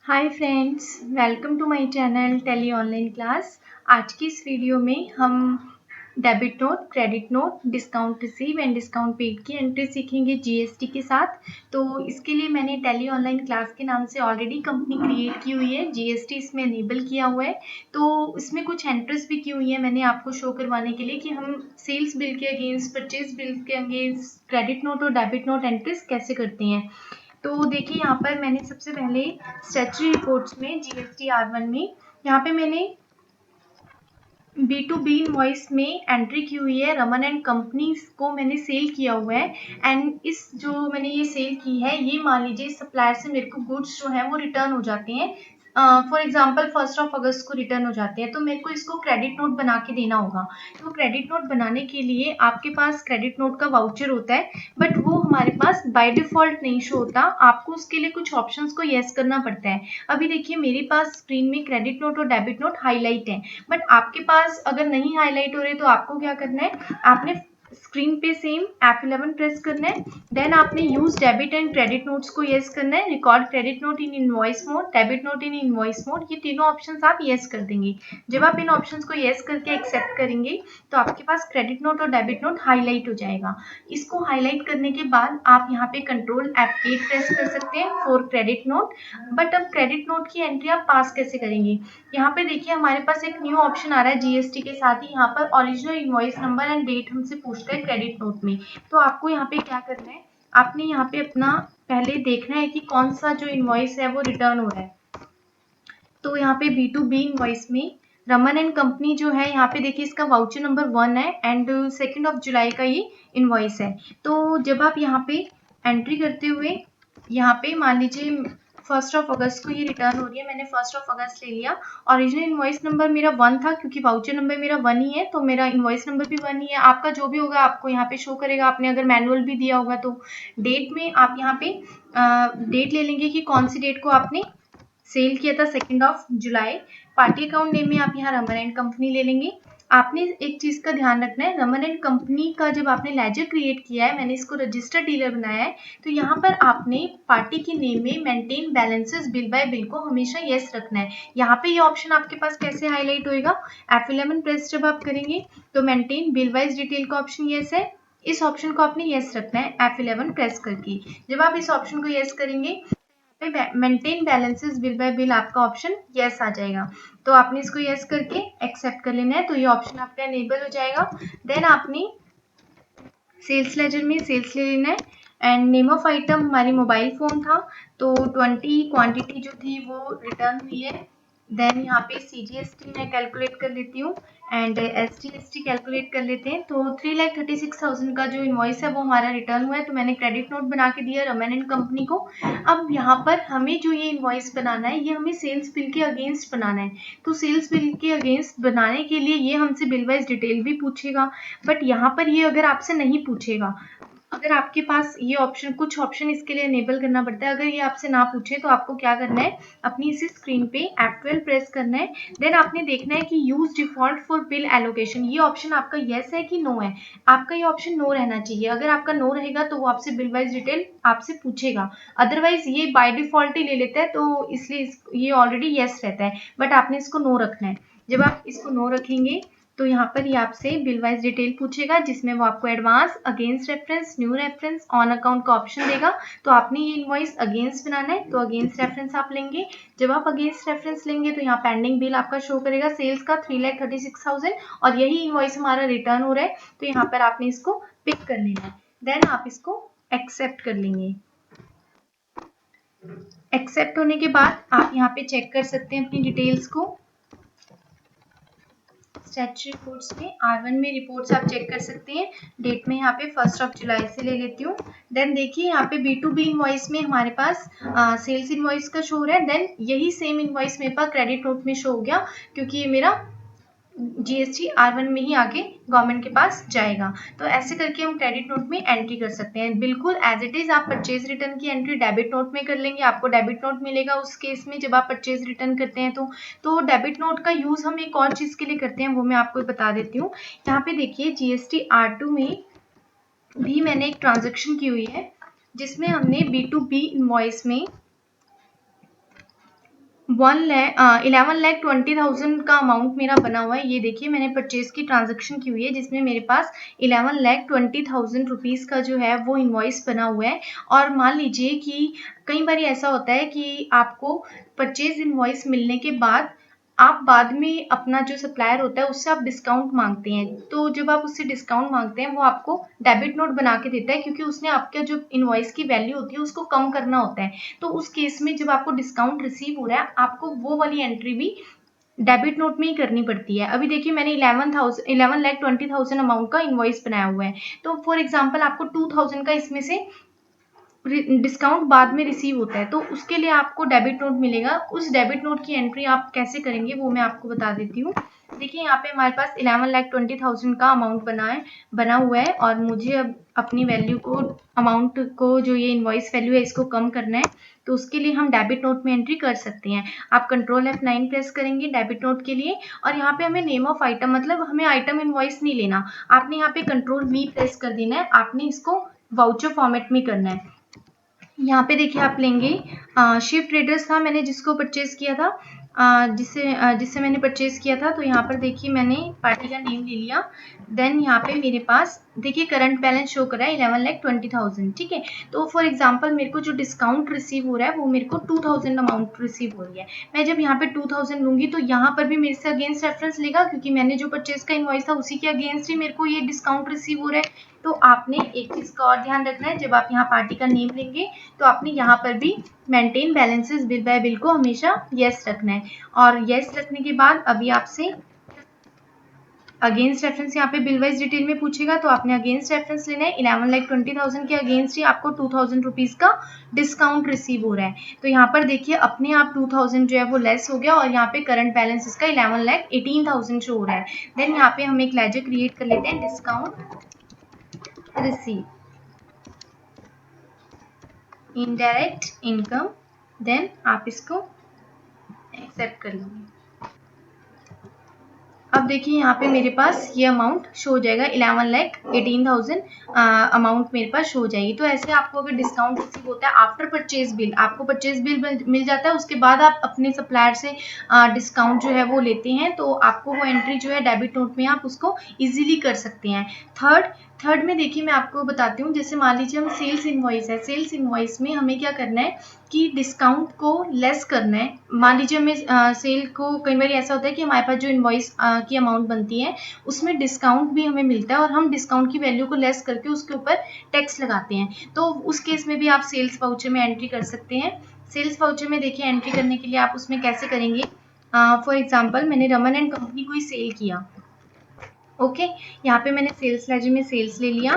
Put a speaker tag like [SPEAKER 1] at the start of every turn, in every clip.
[SPEAKER 1] Hi friends, welcome to my channel tele online class. आज की इस वीडियो में हम debit note, credit note, discount receive and discount paid की entry सीखेंगे जीएसटी के साथ। तो इसके लिए मैंने टेली ऑनलाइन क्लास के नाम से ऑलरेडी कंपनी क्रिएट की हुई है, जीएसटी इसमें इनेबल किया हुआ है। तो इसमें कुछ एंट्रीज भी की हुई है मैंने आपको शो करवाने के लिए कि हम सेल्स बिल के अगेंस्ट, परचेज बिल के अगेंस्ट क्रेडिट नोट और डेबिट नोट एंट्रीज कैसे करते हैं। तो देखिए यहाँ पर मैंने सबसे पहले स्टैट्यूटरी रिपोर्ट्स में जीएसटी R1 में यहाँ पे मैंने B2B इनवॉइस में एंट्री की हुई है। रमन एंड कंपनीज को मैंने सेल किया हुआ है एंड इस जो मैंने ये सेल की है, ये मान लीजिए सप्लायर से मेरे को गुड्स जो है वो रिटर्न हो जाते हैं। फॉर एग्जाम्पल 1 अगस्त को रिटर्न हो जाते हैं, तो मेरे को इसको क्रेडिट नोट बना के देना होगा। तो क्रेडिट नोट बनाने के लिए आपके पास क्रेडिट नोट का वाउचर होता है, बट वो हमारे पास बाय डिफॉल्ट नहीं शो होता। आपको उसके लिए कुछ ऑप्शंस को येस करना पड़ता है। अभी देखिए मेरे पास स्क्रीन में क्रेडिट नोट और डेबिट नोट हाईलाइट है, बट आपके पास अगर नहीं हाईलाइट हो रहे तो आपको क्या करना है, आपने स्क्रीन पे सेम F11 प्रेस करना है। देन आपने use debit and credit notes को येस करना है। Record credit note in invoice mode, debit note in invoice mode, ये तीनों ऑप्शंस आप येस कर देंगे। जब आप इन ऑप्शंस को येस करके एक्सेप्ट करेंगे तो आपके पास क्रेडिट नोट और डेबिट नोट हाईलाइट हो जाएगा। इसको हाईलाइट करने के बाद आप यहाँ पे कंट्रोल F8 प्रेस कर सकते हैं फॉर क्रेडिट नोट। बट अब क्रेडिट नोट की एंट्री आप पास कैसे करेंगे। यहाँ पे देखिए हमारे पास एक न्यू ऑप्शन आ रहा है जीएसटी के साथ ही, यहाँ पर original invoice number and date हमसे पूछता है क्रेडिट नोट में। तो आपको यहाँ पे क्या करना है, आपने यहाँ पे अपना पहले देखना है कि कौन सा जो इनवॉइस है वो रिटर्न हो रहा है। तो यहाँ पे B2B इनवॉइस में रमन एंड कंपनी जो है, यहाँ पे देखिए इसका वाउचर नंबर 1 है एंड 2 जुलाई का ये इनवॉइस है। तो जब आप यहाँ पे एंट्री करते हुए यहाँ पे मान लीजिए 1 अगस्त को ये रिटर्न हो रही है, मैंने 1 अगस्त ले लिया। ओरिजिनल इनवॉइस नंबर मेरा 1 था क्योंकि वाउचर नंबर मेरा 1 ही है, तो मेरा इनवॉइस नंबर भी 1 ही है। आपका जो भी होगा आपको यहाँ पे शो करेगा, आपने अगर मैनुअल भी दिया होगा तो। डेट में आप यहाँ पे डेट ले लेंगे कि कौन सी डेट को आपने सेल किया था, 2 जुलाई। पार्टी अकाउंट नेम में आप यहाँ रमन एंड कंपनी ले लेंगे। आपने एक चीज का ध्यान रखना है, रमन एंड कंपनी का जब आपने लेजर क्रिएट किया है, मैंने इसको रजिस्टर डीलर बनाया है, तो यहाँ पर आपने पार्टी के नेम में maintain balances bill bye bill को हमेशा येस रखना है। यहाँ पे ये ऑप्शन आपके पास कैसे हाईलाइट होएगा, F11 प्रेस जब आप करेंगे तो मेंटेन बिल वाइज डिटेल का ऑप्शन येस है, इस ऑप्शन को आपने येस रखना है F11 प्रेस करके। जब आप इस ऑप्शन को येस करेंगे maintain balances bill bye bill आपका ऑप्शन यस आ जाएगा। तो आपने इसको यस करके एक्सेप्ट कर लेना है, तो ये ऑप्शन आपका एनेबल हो जाएगा। देन आपने सेल्स लेजर में सेल्स ले लेना है एंड नेम ऑफ आइटम हमारी मोबाइल फोन था, तो 20 क्वांटिटी जो थी वो रिटर्न हुई है। देन यहाँ पे CGST मैं कैलकुलेट कर लेती हूँ एंड SGST कैलकुलेट कर लेते हैं। तो 3,36,000 का जो इनवॉइस है वो हमारा रिटर्न हुआ है, तो मैंने क्रेडिट नोट बना के दिया रमन एंड कंपनी को। अब यहाँ पर हमें जो ये इनवॉइस बनाना है, ये हमें सेल्स बिल के अगेंस्ट बनाना है। तो सेल्स बिल के अगेंस्ट बनाने के लिए ये हमसे बिल वाइज डिटेल भी पूछेगा, बट यहाँ पर ये अगर आपसे नहीं पूछेगा, अगर आपके पास ये ऑप्शन, कुछ ऑप्शन इसके लिए इनेबल करना पड़ता है। अगर ये आपसे ना पूछे तो आपको क्या करना है, अपनी इसी स्क्रीन पे F12 प्रेस करना है। देन आपने देखना है कि use default for bill allocation, ये ऑप्शन आपका येस है कि नो है। आपका ये ऑप्शन नो रहना चाहिए। अगर आपका नो रहेगा तो वो आपसे बिल वाइज डिटेल आपसे पूछेगा, अदरवाइज ये बाय डिफॉल्ट ही ले लेता है, तो इसलिए ये ऑलरेडी येस रहता है, बट आपने इसको नो रखना है। जब आप इसको नो रखेंगे तो यहाँ पर ये आपसे बिल वाइज डिटेल पूछेगा, जिसमें वो आपको advance, against reference, new reference, on account का ऑप्शन देगा। तो आपने ये इनवॉइस अगेंस्ट बनाना है, तो अगेंस्ट रेफरेंस आप लेंगे। जब आप अगेंस्ट रेफरेंस लेंगे तो यहाँ पेंडिंग बिल आपका शो करेगा सेल्स का 3,36,000, और यही इनवॉइस हमारा रिटर्न हो रहा है, तो यहाँ पर आपने इसको पिक कर लेना है। देन आप इसको एक्सेप्ट कर लेंगे। एक्सेप्ट होने के बाद आप यहाँ पे चेक कर सकते हैं अपनी डिटेल्स को। स्टैट्यूटरी रिपोर्ट्स में R1 में रिपोर्ट्स आप चेक कर सकते हैं। डेट में यहाँ पे 1 जुलाई से ले लेती हूँ। देन देखिए यहाँ पे B2B इनवॉइस में हमारे पास सेल्स इनवॉइस का शो हो रहा है। देन यही सेम इनवॉइस मेरे पास क्रेडिट नोट में शो हो गया, क्योंकि ये मेरा GST R1 में ही आगे गवर्नमेंट के पास जाएगा। तो ऐसे करके हम क्रेडिट नोट में एंट्री कर सकते हैं। बिल्कुल एज इट इज आप परचेज रिटर्न की एंट्री डेबिट नोट में कर लेंगे, आपको डेबिट नोट मिलेगा उस केस में जब आप परचेज रिटर्न करते हैं। तो डेबिट नोट का यूज हम एक और चीज के लिए करते हैं, वो मैं आपको बता देती हूँ। यहाँ पे देखिए GST R2 में भी मैंने एक ट्रांजेक्शन की हुई है, जिसमें हमने B2B इनवॉइस में 11,20,000 का अमाउंट मेरा बना हुआ है। ये देखिए मैंने परचेज की ट्रांजैक्शन की हुई है जिसमें मेरे पास 11,20,000 रुपीज़ का जो है वो इनवॉइस बना हुआ है। और मान लीजिए कि कई बार ऐसा होता है कि आपको परचेज इनवॉइस मिलने के बाद आप बाद में अपना जो सप्लायर होता है उससे आप डिस्काउंट मांगते हैं, तो जब आप उससे डिस्काउंट मांगते हैं वो आपको डेबिट नोट बना के देता है, क्योंकि उसने आपका जो इनवॉइस की वैल्यू होती है उसको कम करना होता है। तो उस केस में जब आपको डिस्काउंट रिसीव हो रहा है आपको वो वाली एंट्री भी डेबिट नोट में ही करनी पड़ती है। अभी देखिए मैंने 11,20,000 अमाउंट का इनवॉइस बनाया हुआ है, तो फॉर एग्जाम्पल आपको 2,000 का इसमें से डिस्काउंट बाद में रिसीव होता है, तो उसके लिए आपको डेबिट नोट मिलेगा। उस डेबिट नोट की एंट्री आप कैसे करेंगे वो मैं आपको बता देती हूँ। देखिए यहाँ पे हमारे पास 11,20,000 का अमाउंट बना हुआ है और मुझे अब अपनी वैल्यू को, अमाउंट को, जो ये इनवॉइस वैल्यू है इसको कम करना है, तो उसके लिए हम डेबिट नोट में एंट्री कर सकते हैं। आप कंट्रोल F9 प्रेस करेंगे डेबिट नोट के लिए, और यहाँ पे हमें नेम ऑफ आइटम, मतलब हमें आइटम इनवॉइस नहीं लेना, आपने यहाँ पे कंट्रोल V प्रेस कर देना है, आपने इसको वाउचर फॉर्मेट में करना है। यहाँ पे देखिए आप लेंगे शिप ट्रेडर्स था मैंने जिसको परचेज किया था, जिससे मैंने परचेज किया था, तो यहाँ पर देखिए मैंने पार्टी का नेम ले लिया। देन यहाँ पे मेरे पास देखिए करंट बैलेंस शो कर रहा है 11,20,000, ठीक है। तो फॉर एग्जांपल मेरे को जो डिस्काउंट रिसीव हो रहा है वो मेरे को 2,000 अमाउंट रिसीव हो रही है। मैं जब यहाँ पे 2,000 लूंगी तो यहाँ पर भी मेरे से अगेंस्ट रेफरेंस लेगा, क्योंकि मैंने जो परचेज का इनवॉइस था उसी के अगेंस्ट ही मेरे को ये डिस्काउंट रिसीव हो रहा है। तो आपने एक चीज का और ध्यान रखना है, जब आप यहाँ पार्टी का नेम लेंगे तो आपने यहाँ पर भी maintain balances bill bye bill को हमेशा यस रखना है। और यस रखने के बाद अभी आपसे अगेंस्ट रेफरेंस यहाँ पे बिल वाइज डिटेल में पूछेगा, तो आपने अगेंस्ट रेफरेंस लेना है। 11,20,000 के अगेंस्ट ही आपको 2,000 रुपीज का डिस्काउंट रिसीव हो रहा है। तो यहाँ पर देखिए अपने आप 2,000 जो है वो लेस हो गया, और यहाँ पे करंट बैलेंस इसका 11,18,000 शो हो रहा है। देन यहाँ पे हम एक लेजर क्रिएट कर लेते हैं, discount receive indirect income, then आप इसको एक्सेप्ट कर लेंगे। अब देखिए यहाँ पे मेरे पास ये अमाउंट शो हो जाएगा, 11,18,000 अमाउंट मेरे पास शो हो जाएगी। तो ऐसे आपको अगर डिस्काउंट रिसीव होता है आफ्टर परचेज बिल, आपको परचेज बिल मिल जाता है, उसके बाद आप अपने सप्लायर से डिस्काउंट जो है वो लेते हैं, तो आपको वो एंट्री जो है डेबिट नोट में आप उसको इजीली कर सकते हैं। थर्ड में देखिए मैं आपको बताती हूँ, जैसे मान लीजिए हम सेल्स इनवॉइस है, सेल्स इनवॉइस में हमें क्या करना है कि डिस्काउंट को लेस करना है। मान लीजिए हमें सेल को, कई बार ऐसा होता है कि हमारे पास जो इनवॉइस की अमाउंट बनती है उसमें डिस्काउंट भी हमें मिलता है, और हम डिस्काउंट की वैल्यू को लेस करके उसके ऊपर टैक्स लगाते हैं, तो उस केस में भी आप सेल्स वाउचर में एंट्री कर सकते हैं। सेल्स वाउचर में देखिए एंट्री करने के लिए आप उसमें कैसे करेंगे, फॉर एग्जाम्पल मैंने रमन एंड कंपनी को ही सेल किया, ओके। यहाँ पे मैंने सेल्स लेजर में सेल्स ले लिया।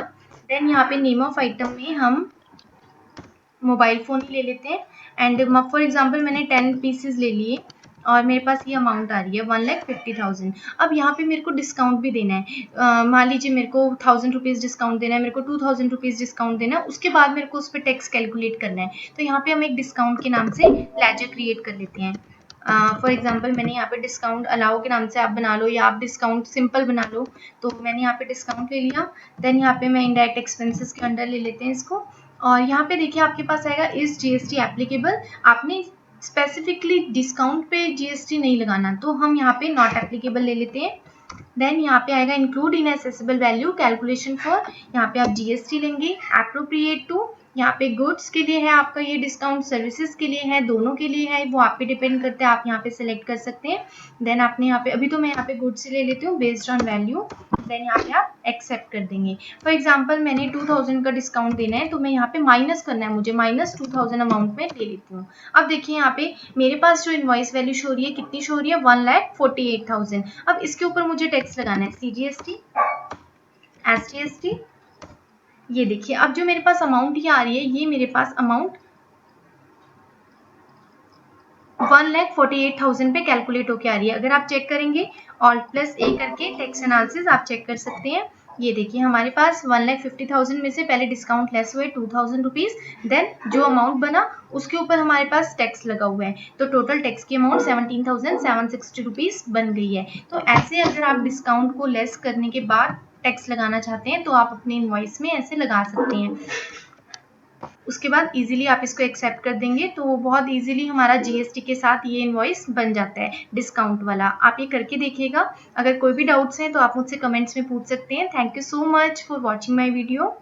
[SPEAKER 1] देन यहाँ पे नेम ऑफ आइटम में हम मोबाइल फ़ोन ही ले लेते हैं, एंड फॉर एग्जांपल मैंने 10 पीसेस ले लिए और मेरे पास ये अमाउंट आ रही है 1,50,000। अब यहाँ पे मेरे को डिस्काउंट भी देना है, मान लीजिए मेरे को 1,000 रुपीज़ डिस्काउंट देना है, मेरे को 2,000 रुपीज़ डिस्काउंट देना है, उसके बाद मेरे को उस पर टैक्स कैलकुलेट करना है। तो यहाँ पे हम एक डिस्काउंट के नाम से लेजर क्रिएट कर लेते हैं। फॉर एग्जाम्पल मैंने यहाँ पे डिस्काउंट अलाउ के नाम से आप बना लो, या आप डिस्काउंट सिंपल बना लो, तो मैंने यहाँ पे डिस्काउंट ले लिया। देन यहाँ पे मैं इनडायरेक्ट एक्सपेंसेस के अंडर ले लेते हैं इसको, और यहाँ पे देखिए आपके पास आएगा इज जीएसटी एप्लीकेबल। आपने स्पेसिफिकली डिस्काउंट पे जीएसटी नहीं लगाना, तो हम यहाँ पे नॉट एप्लीकेबल ले लेते हैं। देन यहाँ पे आएगा include in accessible value calculation for, यहाँ पे आप जीएसटी लेंगे। एप्रोप्रिएट टू, यहाँ पे गुड्स के लिए है आपका ये डिस्काउंट, सर्विसेज के लिए है, दोनों के लिए है, वो आप पे डिपेंड करते हैं, आप यहाँ पे सिलेक्ट कर सकते हैं। देन आपने यहाँ पे, अभी तो मैं यहाँ पे गुड्स से ले लेती हूँ बेस्ड ऑन वैल्यू, देन यहाँ पे आप एक्सेप्ट कर देंगे। फॉर एग्जाम्पल मैंने 2,000 का डिस्काउंट देना है, तो मैं यहाँ पे माइनस करना है, मुझे -2,000 अमाउंट में ले लेती हूँ। अब देखिए यहाँ पे मेरे पास जो इनवॉइस वैल्यू शो हो रही है, कितनी शो हो रही है, 1,48,000। अब इसके ऊपर मुझे टैक्स लगाना है, CGST, SGST। ये देखिए अब जो मेरे पास अमाउंट ये आ रही है, ये मेरे पास अमाउंट 1,48,000 पे कैलकुलेट होके आ रही है। अगर आप चेक करेंगे Alt+A करके टैक्स एनालिसिस आप चेक कर सकते हैं। ये देखिए हमारे पास 1,50,000 में से पहले डिस्काउंट लेस हुए 2,000 रुपीज़, देन जो अमाउंट बना उसके ऊपर हमारे पास टैक्स लगा हुआ है, तो टोटल टैक्स की अमाउंट 17,760 रुपीज़ बन गई है। तो ऐसे अगर आप डिस्काउंट को लेस करने के बाद टैक्स लगाना चाहते हैं तो आप अपने इनवॉइस में ऐसे लगा सकते हैं। उसके बाद इजीली आप इसको एक्सेप्ट कर देंगे तो बहुत इजीली हमारा जीएसटी के साथ ये इनवॉइस बन जाता है डिस्काउंट वाला। आप ये करके देखिएगा। अगर कोई भी डाउट्स हैं तो आप मुझसे कमेंट्स में पूछ सकते हैं। Thank you so much for watching my video.